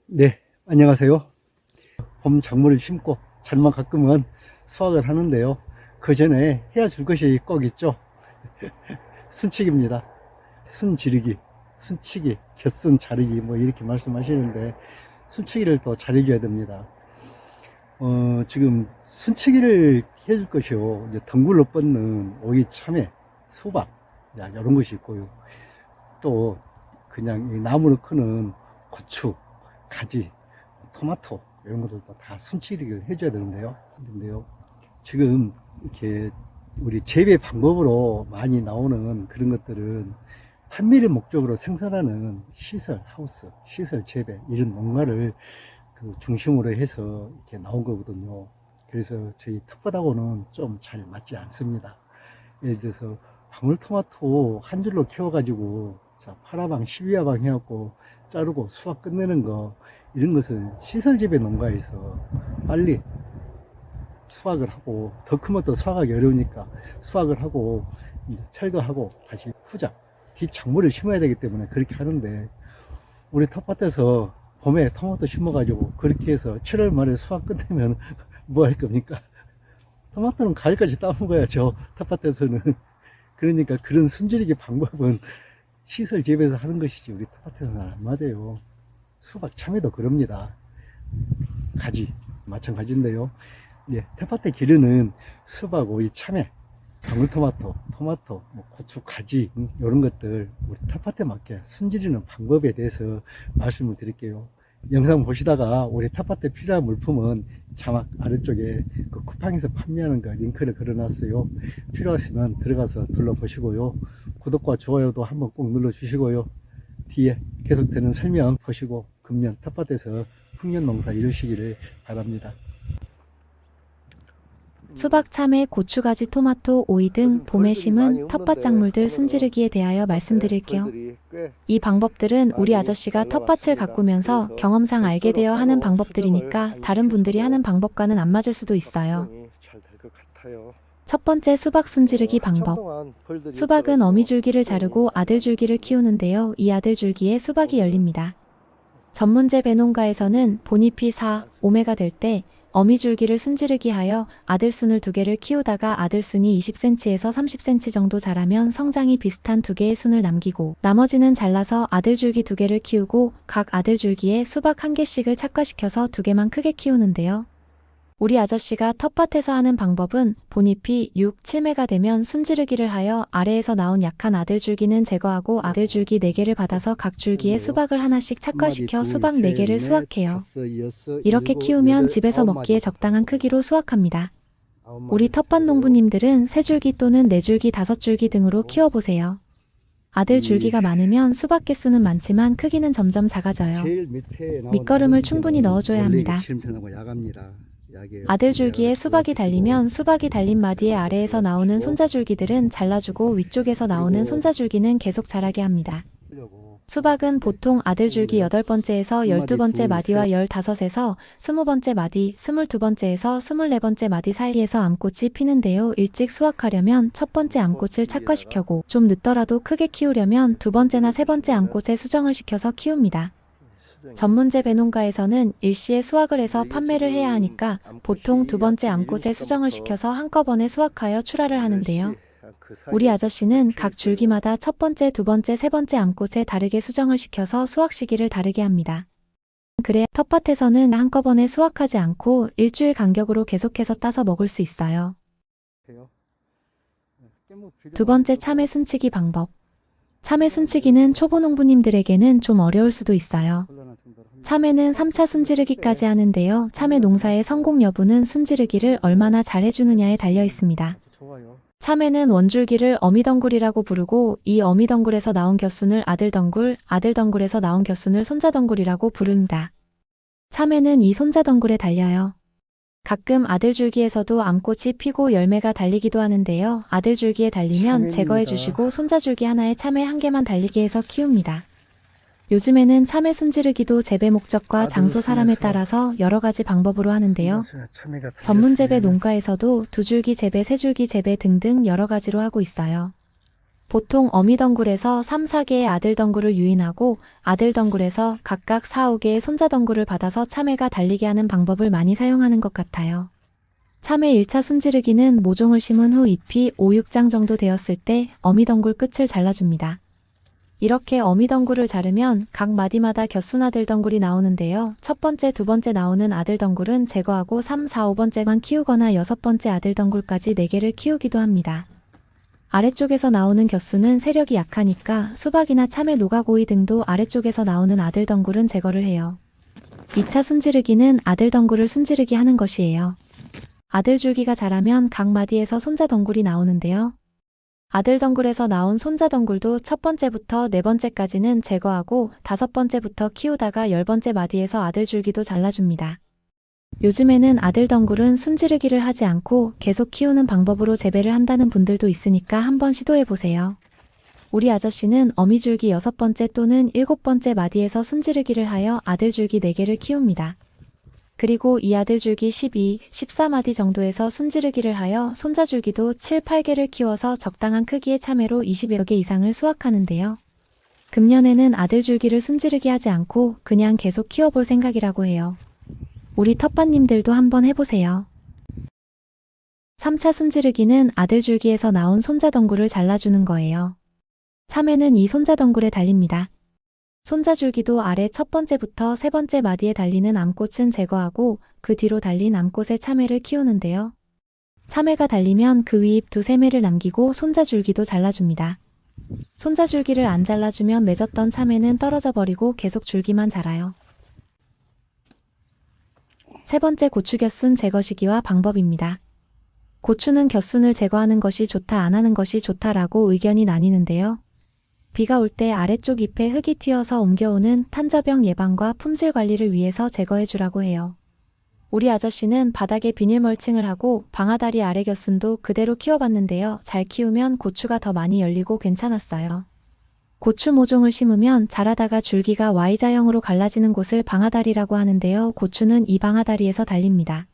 네, 안녕하세요. 봄 작물을 심고 잘만 가끔은 수확을 하는데요. 그 전에 해야 줄 것이 꼭 있죠. 순치기입니다. 순지르기, 순치기, 곁순 자르기 뭐 이렇게 말씀하시는데 순치기를 또 잘해줘야 됩니다. 지금 순치기를 해줄 것이요. 이제 덩굴로 뻗는 오이, 참외, 수박, 이런 것이 있고요. 또 그냥 이 나무로 크는 고추, 가지, 토마토 이런 것들도 다 순치기를 해줘야 되는데요. 지금 이렇게 우리 재배 방법으로 많이 나오는 그런 것들은 판매를 목적으로 생산하는 시설, 하우스, 시설 재배 이런 농가를 그 중심으로 해서 이렇게 나온 거거든요. 그래서 저희 텃밭하고는 좀 잘 맞지 않습니다. 예를 들어서 방울토마토 한 줄로 키워가지고 파라방 12화방 해갖고 자르고 수확 끝내는 거 이런 것은 시설재배 농가에서 빨리 수확을 하고 더 크면 또 수확하기 어려우니까 수확을 하고 이제 철거하고 다시 후작 뒷작물을 심어야 되기 때문에 그렇게 하는데 우리 텃밭에서 봄에 토마토 심어가지고 그렇게 해서 7월 말에 수확 끝내면 뭐 할 겁니까? 토마토는 가을까지 따먹어야죠. 텃밭에서는. 그러니까 그런 순지르기 방법은 시설 재배에서 하는 것이지 우리 텃밭에서는 안 맞아요. 수박, 참외도 그럽니다. 가지 마찬가지인데요. 예, 텃밭에 기르는 수박, 오이, 참외, 방울토마토, 토마토, 고추, 가지 이런 것들 우리 텃밭에 맞게 순지르는 방법에 대해서 말씀을 드릴게요. 영상 보시다가 우리 텃밭에 필요한 물품은 자막 아래쪽에 그 쿠팡에서 판매하는 거 링크를 걸어놨어요. 필요하시면 들어가서 둘러보시고요. 구독과 좋아요도 한번 꼭 눌러주시고요. 뒤에 계속되는 설명 보시고 금년 텃밭에서 풍년 농사 이루시기를 바랍니다. 수박, 참외, 고추가지, 토마토, 오이 등 봄에 심은 텃밭 작물들 순지르기에 대하여 말씀드릴게요. 이 방법들은 우리 아저씨가 텃밭을 가꾸면서 경험상 알게 되어 하는 방법들이니까 다른 분들이 하는 방법과는 안 맞을 수도 있어요. 첫 번째, 수박 순지르기 방법. 수박은 어미줄기를 자르고 아들줄기를 키우는데요. 이 아들줄기에 수박이 열립니다. 전문재배 농가에서는 본잎이 4, 5매가 될 때 어미줄기를 순지르기 하여 아들순을 2개를 키우다가 아들순이 20cm에서 30cm 정도 자라면 성장이 비슷한 2개의 순을 남기고 나머지는 잘라서 아들줄기 2개를 키우고 각 아들줄기에 수박 1개씩을 착과시켜서 2개만 크게 키우는데요. 우리 아저씨가 텃밭에서 하는 방법은 본잎이 6, 7매가 되면 순지르기를 하여 아래에서 나온 약한 아들줄기는 제거하고 아들줄기 4개를 받아서 각 줄기에 수박을 하나씩 착과시켜 수박 4개를 수확해요. 이렇게 키우면 집에서 먹기에 적당한 크기로 수확합니다. 우리 텃밭 농부님들은 3줄기 또는 4줄기, 5줄기 등으로 키워보세요. 아들줄기가 많으면 수박 개수는 많지만 크기는 점점 작아져요. 밑거름을 충분히 넣어줘야 합니다. 아들줄기에 수박이 달리면 수박이 달린 마디의 아래에서 나오는 손자줄기들은 잘라주고 위쪽에서 나오는 손자줄기는 계속 자라게 합니다. 수박은 보통 아들줄기 8번째에서 12번째 마디와 15에서 20번째 마디, 22번째에서 24번째 마디 사이에서 암꽃이 피는데요. 일찍 수확하려면 첫 번째 암꽃을 착과시켜고 좀 늦더라도 크게 키우려면 2번째나 3번째 암꽃에 수정을 시켜서 키웁니다. 전문재배 농가에서는 일시에 수확을 해서 판매를 해야 하니까 보통 2번째 암꽃에 수정을 시켜서 한꺼번에 수확하여 출하를 하는데요. 우리 아저씨는 각 줄기마다 첫 번째, 2번째, 3번째 암꽃에 다르게 수정을 시켜서 수확 시기를 다르게 합니다. 그래야 텃밭에서는 한꺼번에 수확하지 않고 일주일 간격으로 계속해서 따서 먹을 수 있어요. 2번째, 참외 순치기 방법. 참외 순치기는 초보 농부님들에게는 좀 어려울 수도 있어요. 참외는 3차 순지르기까지 하는데요. 참외 농사의 성공 여부는 순지르기를 얼마나 잘 해주느냐에 달려 있습니다. 참외는 원줄기를 어미덩굴이라고 부르고 이 어미덩굴에서 나온 곁순을 아들덩굴, 아들덩굴에서 나온 곁순을 손자덩굴이라고 부릅니다. 참외는 이 손자덩굴에 달려요. 가끔 아들줄기에서도 암꽃이 피고 열매가 달리기도 하는데요. 아들줄기에 달리면 제거해 주시고 손자줄기 하나에 참외 1개만 달리게 해서 키웁니다. 요즘에는 참외 순지르기도 재배 목적과 장소 사람에 따라서 여러 가지 방법으로 하는데요. 전문재배 농가에서도 2줄기 재배, 3줄기 재배 등등 여러 가지로 하고 있어요. 보통 어미덩굴에서 3, 4개의 아들덩굴을 유인하고 아들덩굴에서 각각 4, 5개의 손자덩굴을 받아서 참외가 달리게 하는 방법을 많이 사용하는 것 같아요. 참외 1차 순지르기는 모종을 심은 후 잎이 5, 6장 정도 되었을 때 어미덩굴 끝을 잘라줍니다. 이렇게 어미덩굴을 자르면 각 마디마다 겹순 아들덩굴이 나오는데요. 첫 번째, 두 번째 나오는 아들덩굴은 제거하고 3, 4, 5번째만 키우거나 여섯 번째 아들덩굴까지 4개를 키우기도 합니다. 아래쪽에서 나오는 겹순은 세력이 약하니까 수박이나 참외, 노각, 오이 등도 아래쪽에서 나오는 아들덩굴은 제거를 해요. 2차 순지르기는 아들덩굴을 순지르기 하는 것이에요. 아들줄기가 자라면 각 마디에서 손자덩굴이 나오는데요. 아들덩굴에서 나온 손자덩굴도 첫 번째부터 네 번째까지는 제거하고 다섯 번째부터 키우다가 10번째 마디에서 아들줄기도 잘라줍니다. 요즘에는 아들덩굴은 순지르기를 하지 않고 계속 키우는 방법으로 재배를 한다는 분들도 있으니까 한번 시도해보세요. 우리 아저씨는 어미줄기 6번째 또는 7번째 마디에서 순지르기를 하여 아들줄기 4개를 키웁니다. 그리고 이 아들줄기 12, 14마디 정도에서 순지르기를 하여 손자줄기도 7, 8개를 키워서 적당한 크기의 참외로 20여 개 이상을 수확하는데요. 금년에는 아들줄기를 순지르기 하지 않고 그냥 계속 키워볼 생각이라고 해요. 우리 텃밭님들도 한번 해보세요. 3차 순지르기는 아들줄기에서 나온 손자덩굴을 잘라주는 거예요. 참외는 이 손자덩굴에 달립니다. 손자줄기도 아래 첫 번째부터 세 번째 마디에 달리는 암꽃은 제거하고 그 뒤로 달린 암꽃의 참외를 키우는데요. 참외가 달리면 그 위 잎 두세 매를 남기고 손자줄기도 잘라줍니다. 손자줄기를 안 잘라주면 맺었던 참외는 떨어져 버리고 계속 줄기만 자라요. 세 번째, 고추 겹순 제거 시기와 방법입니다. 고추는 겹순을 제거하는 것이 좋다, 안 하는 것이 좋다라고 의견이 나뉘는데요. 비가 올 때 아래쪽 잎에 흙이 튀어서 옮겨오는 탄저병 예방과 품질 관리를 위해서 제거해 주라고 해요. 우리 아저씨는 바닥에 비닐 멀칭을 하고 방아다리 아래 겹순도 그대로 키워봤는데요. 잘 키우면 고추가 더 많이 열리고 괜찮았어요. 고추 모종을 심으면 자라다가 줄기가 Y자형으로 갈라지는 곳을 방아다리라고 하는데요. 고추는 이 방아다리에서 달립니다.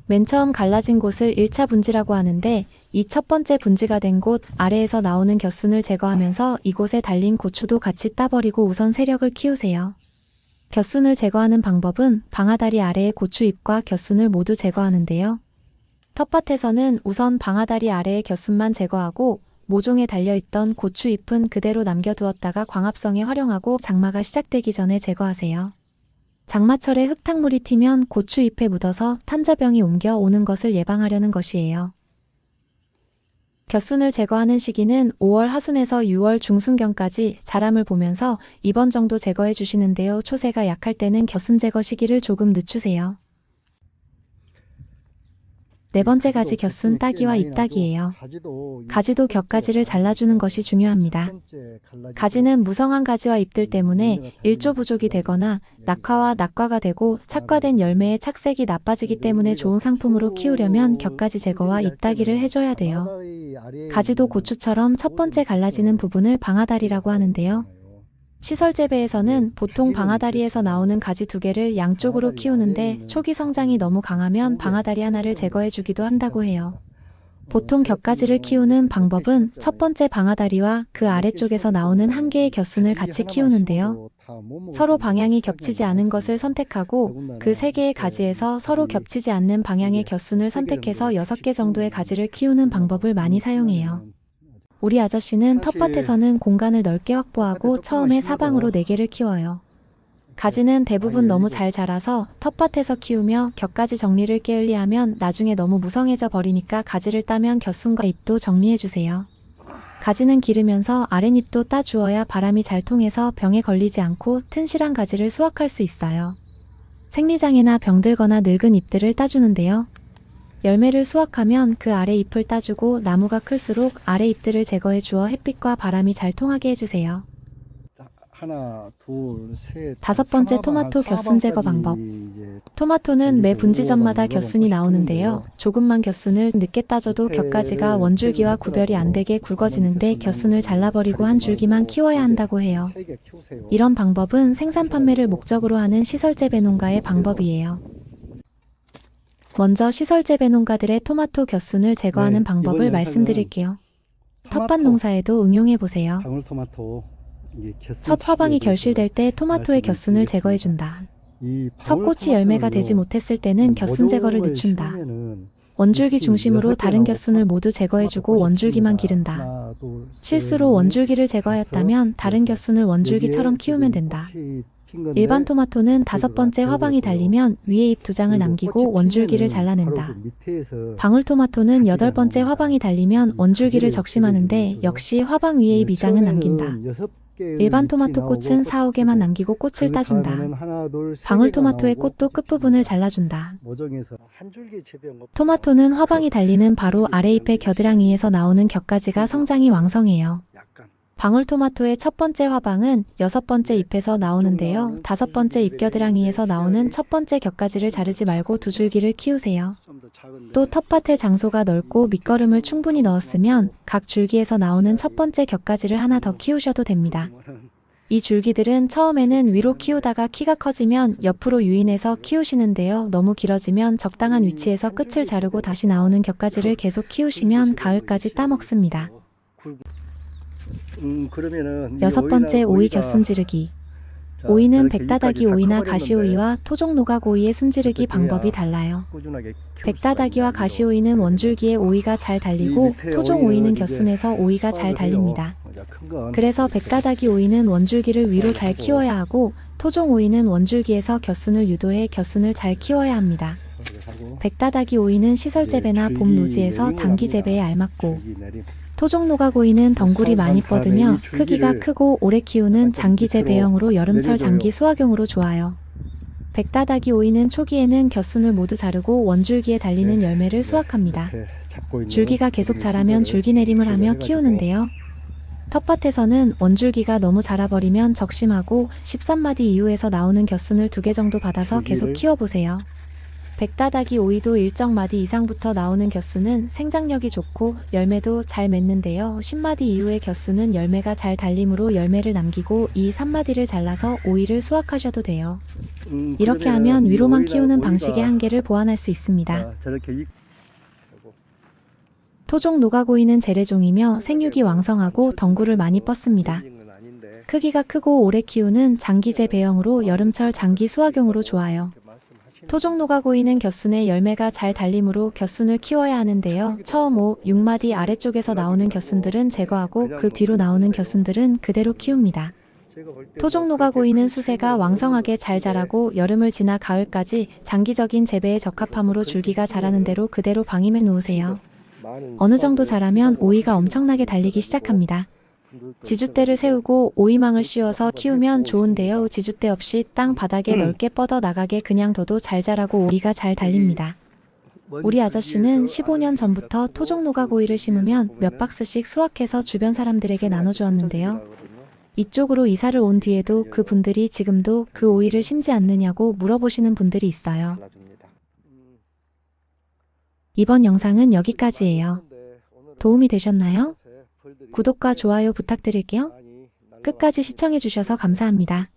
맨 처음 갈라진 곳을 1차 분지라고 하는데 이 첫 번째 분지가 된 곳 아래에서 나오는 겹순을 제거하면서 이곳에 달린 고추도 같이 따버리고 우선 세력을 키우세요. 겹순을 제거하는 방법은 방아다리 아래의 고추 잎과 겹순을 모두 제거하는데요. 텃밭에서는 우선 방아다리 아래의 겹순만 제거하고 모종에 달려있던 고추 잎은 그대로 남겨두었다가 광합성에 활용하고 장마가 시작되기 전에 제거하세요. 장마철에 흙탕물이 튀면 고추 잎에 묻어서 탄저병이 옮겨오는 것을 예방하려는 것이에요. 겹순을 제거하는 시기는 5월 하순에서 6월 중순경까지 자람을 보면서 2번 정도 제거해 주시는데요. 초세가 약할 때는 겹순 제거 시기를 조금 늦추세요. 네 번째 가지 겹순 따기와 잎따기예요. 가지도 겹가지를 잘라주는 것이 중요합니다. 가지는 무성한 가지와 잎들 때문에 일조 부족이 되거나 낙화와 낙과가 되고 착과된 열매의 착색이 나빠지기 때문에 좋은 상품으로 키우려면 겹가지 제거와 잎따기를 해줘야 돼요. 가지도 고추처럼 첫 번째 갈라지는 부분을 방아다리라고 하는데요. 시설 재배에서는 보통 방아다리에서 나오는 가지 2개를 양쪽으로 키우는데 초기 성장이 너무 강하면 방아다리 하나를 제거해 주기도 한다고 해요. 보통 겹가지를 키우는 방법은 첫 번째 방아다리와 그 아래쪽에서 나오는 한 개의 겹순을 같이 키우는데요. 서로 방향이 겹치지 않은 것을 선택하고 그 3개의 가지에서 서로 겹치지 않는 방향의 겹순을 선택해서 6개 정도의 가지를 키우는 방법을 많이 사용해요. 우리 아저씨는 텃밭에서는 공간을 넓게 확보하고 처음에 사방으로 4개를 키워요. 가지는 대부분 너무 잘 자라서 텃밭에서 키우며 겹가지 정리를 게을리하면 나중에 너무 무성해져 버리니까 가지를 따면 겹순과 잎도 정리해주세요. 가지는 기르면서 아랫잎도 따주어야 바람이 잘 통해서 병에 걸리지 않고 튼실한 가지를 수확할 수 있어요. 생리장애나 병들거나 늙은 잎들을 따주는데요. 열매를 수확하면 그 아래 잎을 따주고 나무가 클수록 아래 잎들을 제거해 주어 햇빛과 바람이 잘 통하게 해주세요. 하나, 둘, 셋, 5번째, 토마토 겹순 제거 방법. 토마토는 매 분지점마다 겹순이 나오는데요. 조금만 겹순을 늦게 따져도 겹가지가 원줄기와 구별이 안 되게 굵어지는데 겹순을 잘라버리고 한 줄기만 키워야 한다고 해요. 이런 방법은 생산 판매를 목적으로 하는 시설 재배 농가의 방법이에요. 먼저 시설 재배 농가들의 토마토 겹순을 제거하는 방법을 말씀드릴게요. 텃밭 농사에도 응용해 보세요. 방울토마토 이게 첫 화방이 결실될 때 토마토의 곁순을 제거해준다. 첫 꽃이 열매가 되지 못했을 때는 곁순 제거를 늦춘다. 원줄기 중심으로 다른 곁순을 모두 제거해주고 원줄기만 기른다. 실수로 원줄기를 제거하였다면 다른 곁순을 원줄기처럼 키우면 된다. 일반 토마토는 5번째 화방이 달리면 위에 잎 2장을 남기고 원줄기를 잘라낸다. 방울토마토는 8번째 화방이 달리면 원줄기를 적심하는데 역시 화방 위에 잎 2장은 남긴다. 일반 토마토 꽃은 4, 5개만 남기고 꽃을 따준다. 방울토마토의 꽃도 끝부분을 잘라준다. 토마토는 화방이 달리는 바로 아래 잎의 겨드랑이에서 나오는 곁가지가 성장이 왕성해요. 방울토마토의 첫 번째 화방은 6번째 잎에서 나오는데요. 5번째 잎 겨드랑이에서 나오는 첫 번째 곁가지를 자르지 말고 2줄기를 키우세요. 또 텃밭의 장소가 넓고 밑거름을 충분히 넣었으면 각 줄기에서 나오는 첫 번째 곁가지를 하나 더 키우셔도 됩니다. 이 줄기들은 처음에는 위로 키우다가 키가 커지면 옆으로 유인해서 키우시는데요. 너무 길어지면 적당한 위치에서 끝을 자르고 다시 나오는 곁가지를 계속 키우시면 가을까지 따먹습니다. 그러면은 6번째 오이 곁순 지르기. 오이는 백다다기 오이나 가시오이와 토종 노각 오이의 순지르기 방법이 달라요. 백다다기와 가시오이는 원줄기에 오이가 잘 달리고 토종 오이는 곁순에서 오이가 잘 달립니다. 그래서 백다다기 오이는 원줄기를 위로 잘 키워야 하고 토종 오이는 원줄기에서 곁순을 유도해 곁순을 잘 키워야 합니다. 백다다기 오이는 시설 재배나 봄 노지에서 단기 재배에 알맞고 토종 노각 오이는 덩굴이 많이 뻗으며 크기가 크고 오래 키우는 장기 재배용으로 여름철 장기 수확용으로 좋아요. 백다다기 오이는 초기에는 곁순을 모두 자르고 원줄기에 달리는 열매를 수확합니다. 줄기가 계속 자라면 줄기 내림을 하며 키우는데요. 텃밭에서는 원줄기가 너무 자라버리면 적심하고 13마디 이후에서 나오는 곁순을 2개 정도 받아서 계속 키워보세요. 백다다기 오이도 일정 마디 이상부터 나오는 곁순은 생장력이 좋고 열매도 잘 맺는데요. 10마디 이후의 곁순은 열매가 잘 달림으로 열매를 남기고 2, 3마디를 잘라서 오이를 수확하셔도 돼요. 이렇게 하면 위로만 키우는 방식의 한계를 보완할 수 있습니다. 토종 노각오이는 재래종이며 생육이 왕성하고 덩굴을 많이 뻗습니다. 크기가 크고 오래 키우는 장기 재배용으로 여름철 장기 수확용으로 좋아요. 토종 노각오이는 곁순에 열매가 잘 달림으로 곁순을 키워야 하는데요. 처음 5, 6마디 아래쪽에서 나오는 곁순들은 제거하고 그 뒤로 나오는 곁순들은 그대로 키웁니다. 토종 노각오이는 수세가 왕성하게 잘 자라고 여름을 지나 가을까지 장기적인 재배에 적합하므로 줄기가 자라는 대로 그대로 방임해 놓으세요. 어느 정도 자라면 오이가 엄청나게 달리기 시작합니다. 지주대를 세우고 오이망을 씌워서 키우면 좋은데요. 지주대 없이 땅 바닥에 넓게 뻗어 나가게 그냥 둬도 잘 자라고 오이가 잘 달립니다. 우리 아저씨는 15년 전부터 토종 노각 오이를 심으면 몇 박스씩 수확해서 주변 사람들에게 나눠주었는데요. 이쪽으로 이사를 온 뒤에도 그 분들이 지금도 그 오이를 심지 않느냐고 물어보시는 분들이 있어요. 이번 영상은 여기까지예요. 도움이 되셨나요? 구독과 좋아요 부탁드릴게요. 끝까지 시청해주셔서 감사합니다.